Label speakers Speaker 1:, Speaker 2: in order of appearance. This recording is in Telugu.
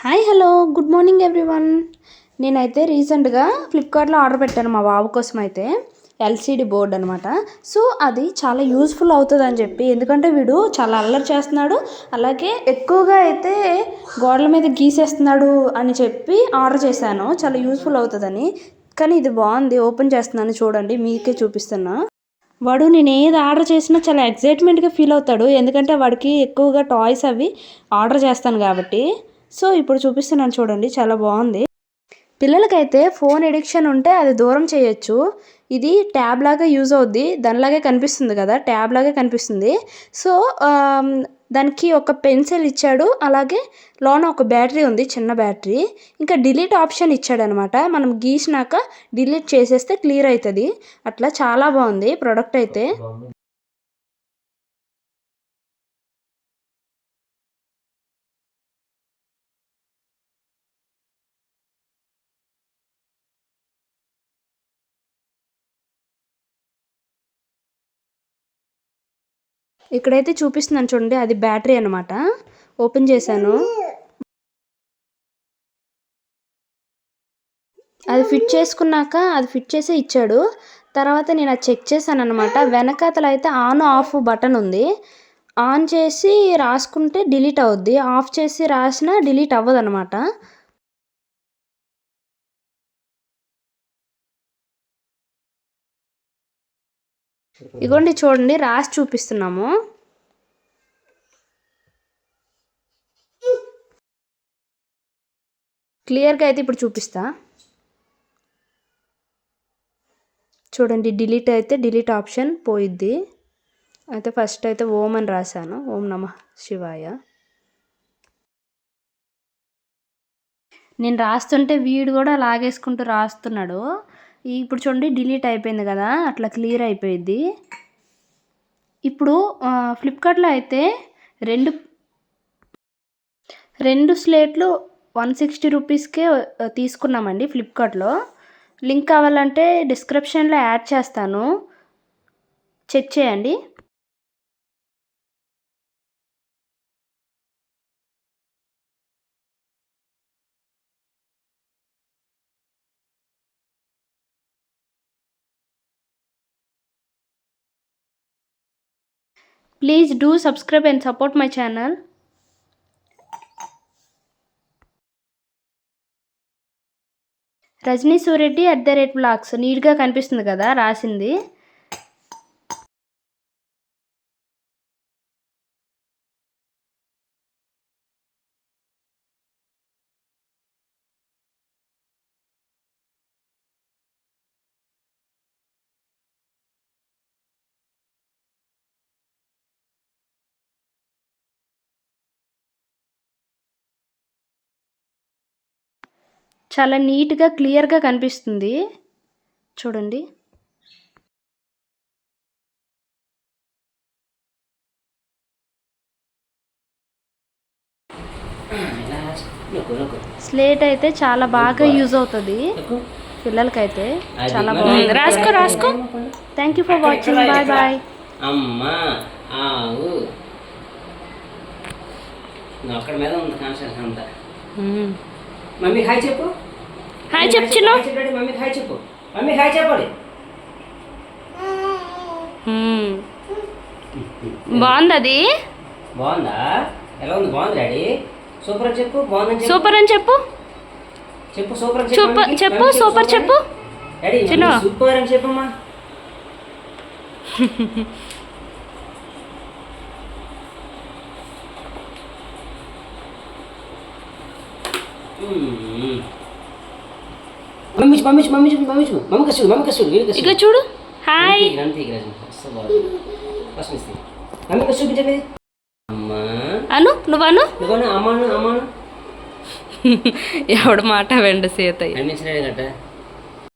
Speaker 1: Hi hello good morning everyone. నేనైతే రీసెంట్గా ఫ్లిప్కార్ట్లో ఆర్డర్ పెట్టాను మా బాబు కోసం అయితే ఎల్సిడి బోర్డ్ అనమాట. సో అది చాలా యూస్ఫుల్ అవుతుంది అని చెప్పి, ఎందుకంటే వీడు చాలా అల్లరి చేస్తున్నాడు, అలాగే ఎక్కువగా అయితే గోడల మీద గీసేస్తున్నాడు అని చెప్పి ఆర్డర్ చేశాను, చాలా యూస్ఫుల్ అవుతుందని. కానీ ఇది బాగుంది, ఓపెన్ చేస్తున్నాను చూడండి, మీకే చూపిస్తున్నా. వాడు నేను ఏది ఆర్డర్ చేసినా చాలా ఎగ్జైట్మెంట్గా ఫీల్ అవుతాడు, ఎందుకంటే వాడికి ఎక్కువగా టాయ్స్ అవి ఆర్డర్ చేస్తాను కాబట్టి. సో ఇప్పుడు చూపిస్తున్నాను చూడండి, చాలా బాగుంది. పిల్లలకైతే ఫోన్ ఎడిక్షన్ ఉంటే అది దూరం చేయొచ్చు. ఇది ట్యాబ్ లాగా యూజ్ అవుద్ది, దానిలాగే కనిపిస్తుంది కదా, ట్యాబ్ లాగే కనిపిస్తుంది. సో దానికి ఒక పెన్సిల్ ఇచ్చాడు, అలాగే లోన ఒక బ్యాటరీ ఉంది, చిన్న బ్యాటరీ. ఇంకా డిలీట్ ఆప్షన్ ఇచ్చాడు అనమాట, మనం గీసినాక డిలీట్ చేసేస్తే క్లియర్ అవుతుంది. అట్లా చాలా బాగుంది ప్రోడక్ట్ అయితే. ఇక్కడైతే చూపిస్తున్నాను చూడండి, అది బ్యాటరీ అనమాట. ఓపెన్ చేశాను, అది ఫిట్ చేసుకున్నాక అది ఫిట్ చేసే ఇచ్చాడు. తర్వాత నేను అది చెక్ చేశాను అనమాట. వెనకాతల అయితే ఆన్ ఆఫ్ బటన్ ఉంది, ఆన్ చేసి రాసుకుంటే డిలీట్ అవుద్ది, ఆఫ్ చేసి రాసినా డిలీట్ అవ్వదు అనమాట. ఇగోండి చూడండి, రాసి చూపిస్తున్నాము. క్లియర్గా అయితే ఇప్పుడు చూపిస్తా చూడండి. డిలీట్ అయితే డిలీట్ ఆప్షన్ పోయిద్ది. అయితే ఫస్ట్ అయితే ఓం అని రాశాను, ఓం నమః శివాయ. నేను రాస్తుంటే వీడు కూడా లాగేసుకుంటూ రాస్తున్నాడు. ఇప్పుడు చూడండి డిలీట్ అయిపోయింది కదా, అట్లా క్లియర్ అయిపోయింది. ఇప్పుడు ఫ్లిప్కార్ట్లో అయితే రెండు స్లేట్లు 160 రూపీస్కే తీసుకున్నామండి ఫ్లిప్కార్ట్లో. లింక్ కావాలంటే డిస్క్రిప్షన్లో యాడ్ చేస్తాను, చెక్ చేయండి. Please do subscribe and support my channel. Rajani Sureddy @vlogs నీట్గా కనిపిస్తుంది కదా రాసింది. చాలా నీట్గా క్లియర్గా కనిపిస్తుంది చూడండి. స్లేట్ అయితే చాలా బాగా యూజ్ అవుతుంది పిల్లలకైతే, చాలా బాగుంది. రాసుకో. Thank you for watching, bye bye.
Speaker 2: అక్కడ మీద ఉంది కాన్సెప్ట్ అంతా. మమ్మీ హాయ్ చెప్పు,
Speaker 1: హాయ్ చెప్తున్నా.
Speaker 2: మమ్మీ హాయ్ చెప్పు, మమ్మీ హాయ్ చెప్పాలి.
Speaker 1: బాగుంది, అది
Speaker 2: బాగుందా? ఎలా ఉంది? బాగుంది డాడీ. సూపర్ అని చెప్పు, బాగుందని
Speaker 1: సూపర్ అని చెప్పు,
Speaker 2: చెప్పు సూపర్ అని
Speaker 1: చెప్పు సూపర్ చెప్పు
Speaker 2: డాడీ, సూపర్ అని చెప్పమ్మా.
Speaker 1: ఇక చూడు. హాయ్ అను, నువ్వను ఎవడు మాట వెండ సీతయ్య.